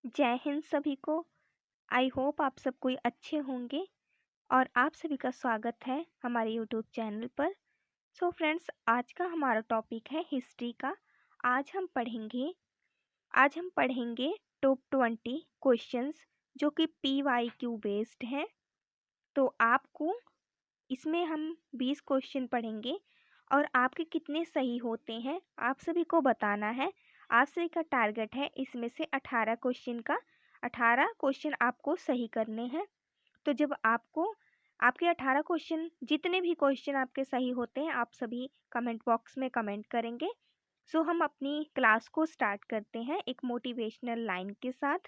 जय हिंद सभी को। आई होप आप सब कोई अच्छे होंगे और आप सभी का स्वागत है हमारे यूट्यूब चैनल पर। सो फ्रेंड्स, आज का हमारा टॉपिक है हिस्ट्री का। आज हम पढ़ेंगे टॉप 20 क्वेश्चंस जो कि PYQ बेस्ड हैं। तो आपको इसमें हम 20 क्वेश्चन पढ़ेंगे और आपके कितने सही होते हैं आप सभी को बताना है। आप सभी का टारगेट है इसमें से 18 क्वेश्चन आपको सही करने हैं। तो जब आपको आपके 18 क्वेश्चन जितने भी क्वेश्चन आपके सही होते हैं आप सभी कमेंट बॉक्स में कमेंट करेंगे। सो हम अपनी क्लास को स्टार्ट करते हैं एक मोटिवेशनल लाइन के साथ।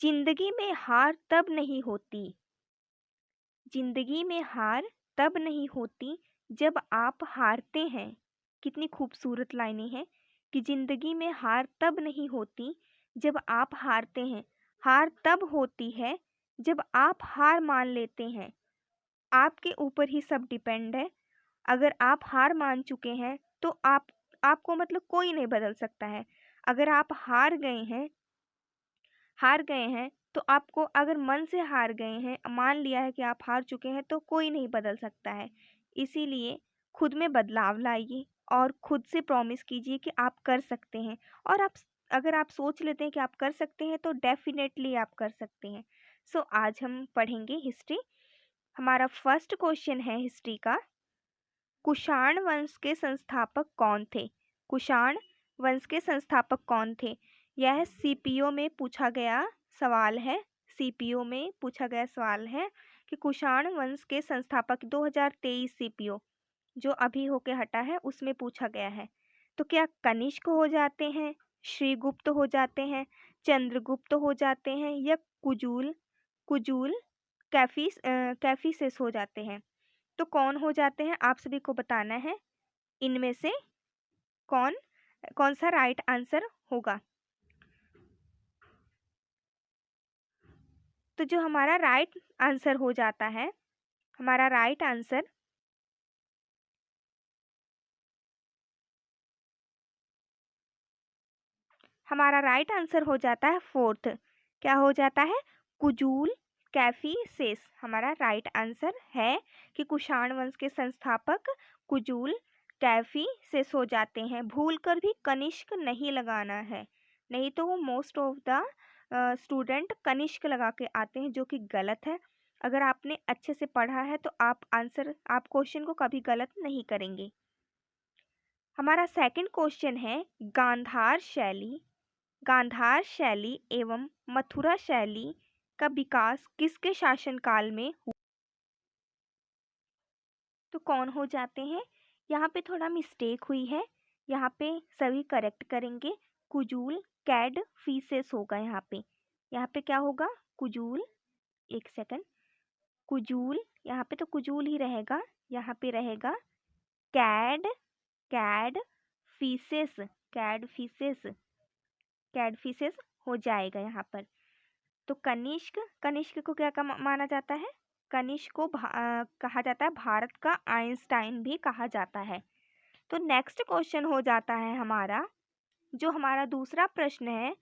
जिंदगी में हार तब नहीं होती, जिंदगी में हार तब नहीं होती जब आप हारते हैं। कितनी खूबसूरत लाइनें हैं कि जिंदगी में हार तब नहीं होती जब आप हारते हैं। हार तब होती है जब आप हार मान लेते हैं। आपके ऊपर ही सब डिपेंड है। अगर आप हार मान चुके हैं तो आपको मतलब कोई नहीं बदल सकता है। अगर आप हार गए हैं तो आपको, अगर मन से हार गए हैं, मान लिया है कि आप हार चुके हैं, तो कोई नहीं बदल सकता है। इसीलिए खुद में बदलाव लाइए और खुद से प्रॉमिस कीजिए कि आप कर सकते हैं। और अगर आप सोच लेते हैं कि आप कर सकते हैं तो डेफिनेटली आप कर सकते हैं। सो आज हम पढ़ेंगे हिस्ट्री। हमारा फर्स्ट क्वेश्चन है हिस्ट्री का। कुषाण वंश के संस्थापक कौन थे? कुषाण वंश के संस्थापक कौन थे? यह सीपीओ में पूछा गया सवाल है। सीपीओ में पूछा गया सवाल है कि कुषाण वंश के संस्थापक 2023 सीपीओ जो अभी होके हटा है उसमें पूछा गया है। तो क्या कनिष्क हो जाते हैं, श्रीगुप्त हो जाते हैं, चंद्रगुप्त हो जाते हैं, या कुजूल कुजूल कैफीसेस हो जाते हैं? तो कौन हो जाते हैं आप सभी को बताना है। इनमें से कौन कौन सा राइट आंसर होगा? तो जो हमारा राइट आंसर हो जाता है, हमारा राइट आंसर हमारा राइट आंसर हो जाता है फोर्थ। क्या हो जाता है? कुजूल कैफीसेस हमारा राइट आंसर है कि कुषाण वंश के संस्थापक कुजूल कैफीसेस हो जाते हैं। भूल कर भी कनिष्क नहीं लगाना है, नहीं तो वो most of the student Kanishk लगा के आते हैं जो कि गलत है। अगर आपने अच्छे से पढ़ा है तो आप क्वेश्चन को कभी गलत नहीं करेंगे। हमारा सेकंड क्वेश्चन है गांधार शैली एवं मथुरा शैली का विकास किसके शासनकाल में हुआ? तो कौन हो जाते हैं? यहाँ पे थोड़ा मिस्टेक हुई है, यहाँ पे सभी करेक्ट करेंगे। कुजूल कैड फीसेस होगा यहाँ पे क्या होगा? कुजूल, एक सेकंड, कुजूल, यहाँ पे तो कुजूल ही रहेगा। यहाँ पे रहेगा cat cat faeces cat faeces cat faeces हो जाएगा यहाँ पर। तो कनिष्क कनिष्क को क्या माना जाता है? कनिष्क को कहा जाता है भारत का आइंस्टाइन भी कहा जाता है। तो नेक्स्ट क्वेश्चन हो जाता है हमारा, जो हमारा दूसरा प्रश्न है,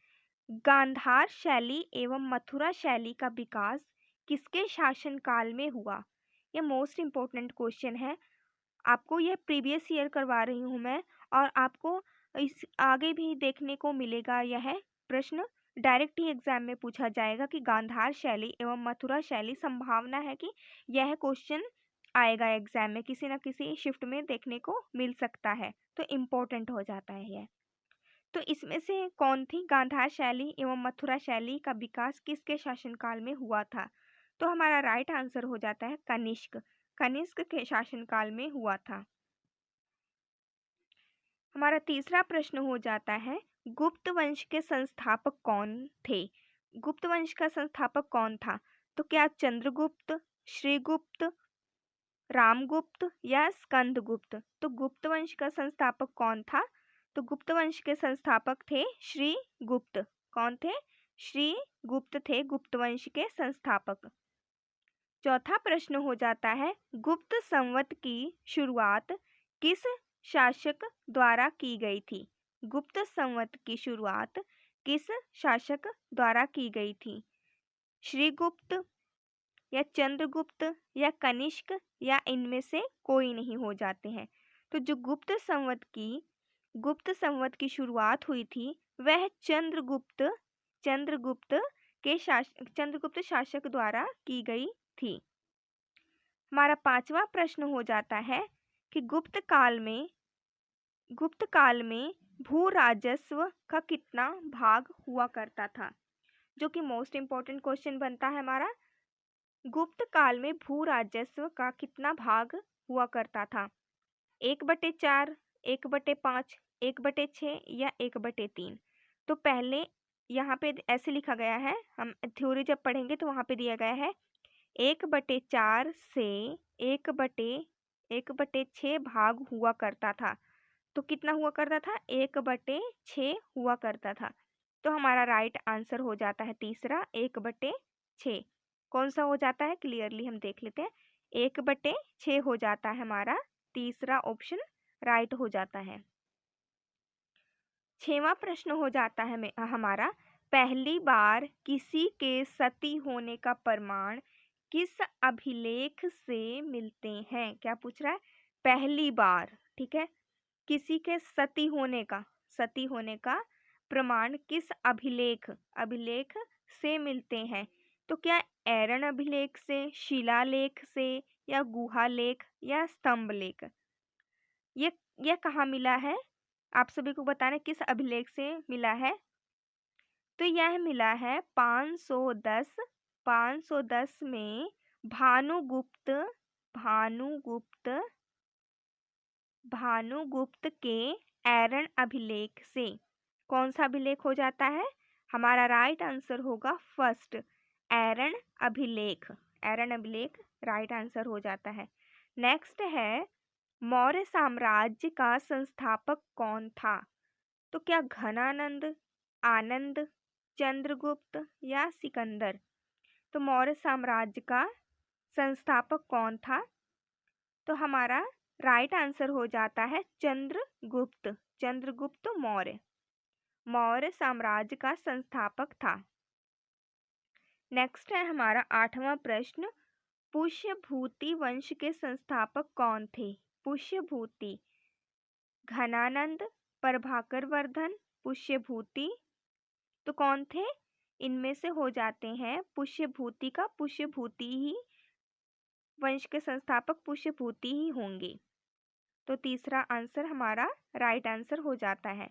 गांधार शैली एवं मथुरा शैली का विकास किसके शासनकाल में हुआ? ये मोस्ट इम्पोर्टेंट क्वेश्चन है। आपको ये प्रीवियस ईयर करवा रही हूँ मैं, और आपको इस आगे भी देखने को मिलेगा। यह प्रश्न डायरेक्ट ही एग्जाम में पूछा जाएगा कि गांधार शैली एवं मथुरा शैली, संभावना है कि यह क्वेश्चन आएगा एग्जाम में, किसी न किसी शिफ्ट में देखने को मिल सकता है। तो इम्पोर्टेंट हो जाता है यह। तो इसमें से कौन थी गांधार शैली एवं मथुरा शैली का विकास किसके शासनकाल में हुआ था? तो हमारा राइट आंसर हो जाता है कनिष्क। कनिष्क के शासनकाल में हुआ था। हमारा तीसरा प्रश्न हो जाता है, गुप्त वंश के संस्थापक कौन थे? गुप्त वंश का संस्थापक कौन था? तो क्या चंद्रगुप्त, श्रीगुप्त, रामगुप्त या स्कंदगुप्त? तो गुप्त वंश का संस्थापक कौन था? तो गुप्त वंश के संस्थापक थे श्रीगुप्त। कौन थे? श्रीगुप्त थे गुप्त वंश के संस्थापक। चौथा प्रश्न हो जाता है, गुप्त संवत की शुरुआत किस शासक द्वारा की गई थी? गुप्त संवत की शुरुआत किस शासक द्वारा की गई थी? श्रीगुप्त या चंद्रगुप्त या कनिष्क या इनमें से कोई नहीं हो जाते हैं। तो जो गुप्त संवत की शुरुआत हुई थी वह चंद्रगुप्त शासक द्वारा की गई थी। हमारा पांचवा प्रश्न हो जाता है कि गुप्त काल में भू राजस्व का कितना भाग हुआ करता था, जो कि मोस्ट इंपॉर्टेंट क्वेश्चन बनता है हमारा। गुप्त काल में भू राजस्व का कितना भाग हुआ करता था? 1/4, 1/5, 1/6 या 1/3? तो पहले यहाँ पे ऐसे लिखा गया है, हम थ्योरी जब पढ़ेंगे तो वहां पे दिया गया है 1/4 से 1/6 भाग हुआ करता था। तो कितना हुआ करता था? 1/6 हुआ करता था। तो हमारा राइट आंसर हो जाता है तीसरा 1/6। कौन सा हो जाता है क्लियरली हम देख लेते हैं। 1/6 हो जाता है हमारा तीसरा ऑप्शन राइट हो जाता है। छठवां प्रश्न हो जाता है हमारा, पहली बार किसी के सती होने का प्रमाण किस अभिलेख से मिलते हैं? क्या पूछ रहा है? पहली बार, ठीक है, किसी के सती होने का प्रमाण किस अभिलेख से मिलते हैं? तो क्या एरन अभिलेख से, शिलालेख से या गुहालेख या स्तंभलेख? ये कहाँ मिला है? आप सभी को बताना किस अभिलेख से मिला है। तो यह मिला है 510 में भानुगुप्त के एरन अभिलेख से। कौन सा अभिलेख हो जाता है? हमारा राइट आंसर होगा फर्स्ट, एरन अभिलेख राइट आंसर हो जाता है। नेक्स्ट है, मौर्य साम्राज्य का संस्थापक कौन था? तो क्या घनानंद, आनंद, चंद्रगुप्त या सिकंदर? तो मौर्य साम्राज्य का संस्थापक कौन था? तो हमारा राइट आंसर हो जाता है चंद्रगुप्त मौर्य साम्राज्य का संस्थापक था। नेक्स्ट है हमारा 8वां प्रश्न, पुष्यभूति वंश के संस्थापक कौन थे? पुष्यभूति, घनानंद, प्रभाकर वर्धन, पुष्यभूति। तो कौन थे? इनमें से हो जाते हैं पुष्यभूति ही वंश के संस्थापक पुष्यभूति ही होंगे। तो तीसरा आंसर हमारा राइट आंसर हो जाता है।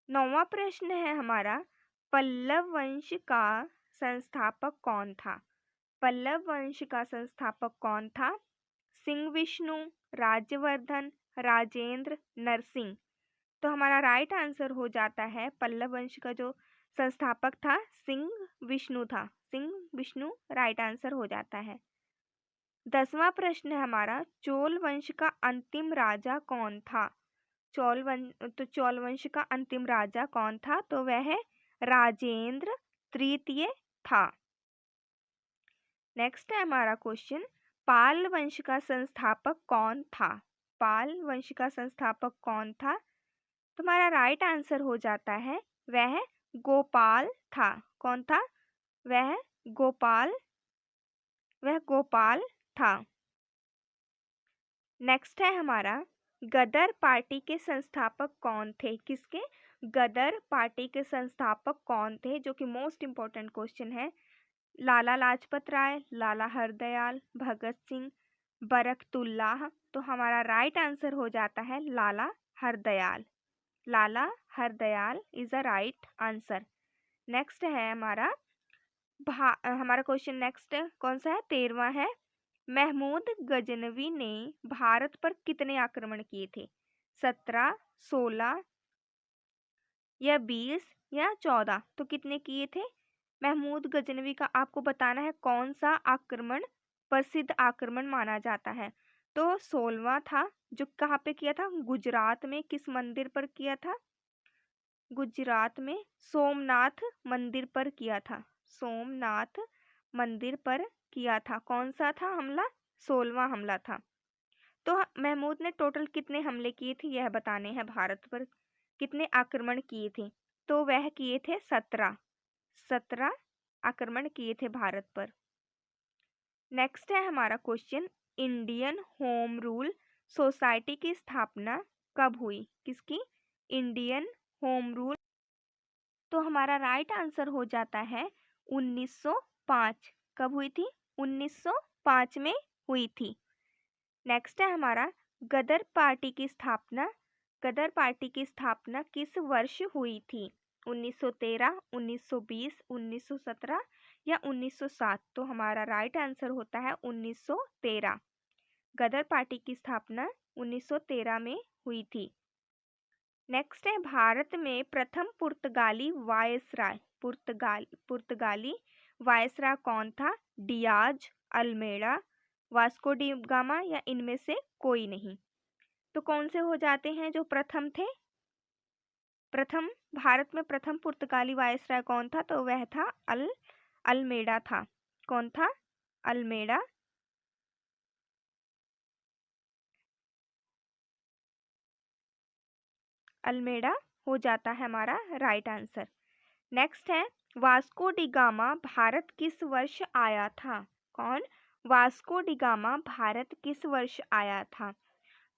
9वां प्रश्न है हमारा, पल्लव वंश का संस्थापक कौन था? पल्लव वंश का संस्थापक कौन था? सिंह विष्णु, राज्यवर्धन, राजेंद्र, नरसिंह। तो हमारा राइट आंसर हो जाता है, पल्लव वंश का जो संस्थापक था सिंह विष्णु राइट आंसर हो जाता है। 10वां प्रश्न है हमारा, चोल वंश का अंतिम राजा कौन था? चोल वंश का अंतिम राजा कौन था? तो वह राजेंद्र तृतीय था। नेक्स्ट है हमारा क्वेश्चन, पाल वंश का संस्थापक कौन था? पाल वंश का संस्थापक कौन था? तो हमारा राइट आंसर हो जाता है वह गोपाल था। कौन था? वह गोपाल था। नेक्स्ट है हमारा, गदर पार्टी के संस्थापक कौन थे? किसके? गदर पार्टी के संस्थापक कौन थे, जो कि मोस्ट इंपॉर्टेंट क्वेश्चन है। लाला लाजपत राय, लाला हरदयाल, भगत सिंह, बरकतुल्लाह। तो हमारा राइट आंसर हो जाता है Lala Hardayal is the right answer. Next है हमारा क्वेश्चन नेक्स्ट कौन सा है? 13वां है, महमूद गजनवी ने भारत पर कितने आक्रमण किए थे? 17, 16 या 20 या 14? तो कितने किए थे? महमूद गजनवी का आपको बताना है कौन सा आक्रमण प्रसिद्ध आक्रमण माना जाता है। तो 16वां था, जो कहाँ पे किया था? गुजरात में। किस मंदिर पर किया था? गुजरात में सोमनाथ मंदिर पर किया था। सोमनाथ मंदिर पर किया था। कौन सा था हमला? 16वां हमला था। तो महमूद ने टोटल कितने हमले किए थे यह बताने हैं, भारत पर कितने आक्रमण किए थे। तो वह किए थे 17 आक्रमण किए थे भारत पर। नेक्स्ट है हमारा question, Indian home rule society की स्थापना कब हुई? किसकी? Indian home rule. तो हमारा राइट आंसर हो जाता है 1905। कब हुई थी? 1905 में हुई थी। नेक्स्ट है हमारा, गदर पार्टी की स्थापना। गदर पार्टी की स्थापना किस वर्ष हुई थी? 1913, 1920, 1917 या 1907? तो हमारा राइट आंसर होता है 1913। गदर पार्टी की स्थापना 1913 में हुई थी। नेक्स्ट है, भारत में प्रथम पुर्तगाली वायसराय। पुर्तगाली वायसराय कौन था? डियाज, अल्मेड़ा, वास्को डी गामा या इनमें से कोई नहीं? तो कौन से हो जाते हैं जो प्रथम थे? प्रथम, भारत में प्रथम पुर्तगाली वायसराय कौन था? तो वह था अल्मेड़ा था। कौन था? अल्मेड़ा। अल्मेड़ा हो जाता है हमारा राइट आंसर। नेक्स्ट है, वास्को डी गामा भारत किस वर्ष आया था? कौन? वास्को डी गामा भारत किस वर्ष आया था?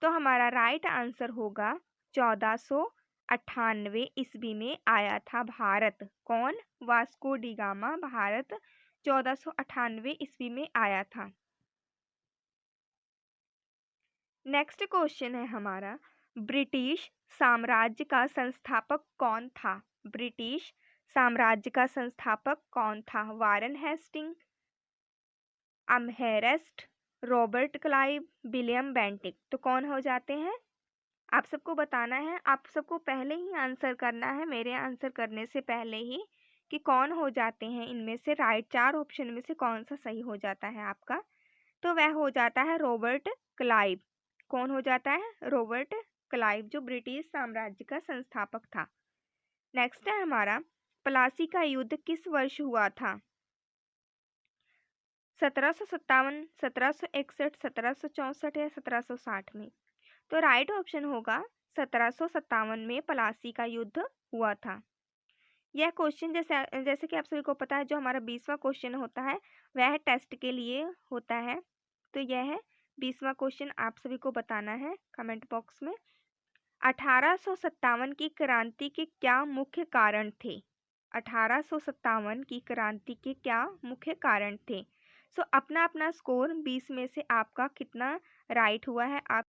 तो हमारा राइट आंसर होगा 1498 ईस्वी में आया था भारत। कौन? वास्को डी गामा भारत 1498 ईस्वी में आया था। नेक्स्ट क्वेश्चन है हमारा, ब्रिटिश साम्राज्य का संस्थापक कौन था? ब्रिटिश साम्राज्य का संस्थापक कौन था? Warren Hasting, Amherst, Robert Clive, William Bentinck. तो कौन हो जाते हैं? आप सबको बताना है, आप सबको पहले ही आंसर करना है, मेरे आंसर करने से पहले ही, कि कौन हो जाते हैं इनमें से राइट। 4 ऑप्शन में से कौन सा सही हो जाता है आपका? तो वह हो जाता है रॉबर्ट क्लाइव। कौन हो जाता है? रॉबर्ट क्लाइव, जो ब्रिटिश साम्राज्य का संस्थापक था। नेक्स्ट है हमारा, प्लासी का युद्ध किस वर्ष हुआ था? 1757, 1761, 1764 या 1760 में? तो राइट ऑप्शन होगा 1757 में प्लासी का युद्ध हुआ था। यह क्वेश्चन जैसे जैसे कि आप सभी को पता है, जो हमारा 20वां क्वेश्चन होता है वह टेस्ट के लिए होता है। तो यह है 20वां क्वेश्चन, आप सभी को बताना है कमेंट बॉक्स में। 1857 की क्रांति के क्या मुख्य कारण थे? 1857 की क्रांति के क्या मुख्य कारण थे? सो अपना अपना स्कोर 20 में से आपका कितना राइट हुआ है आप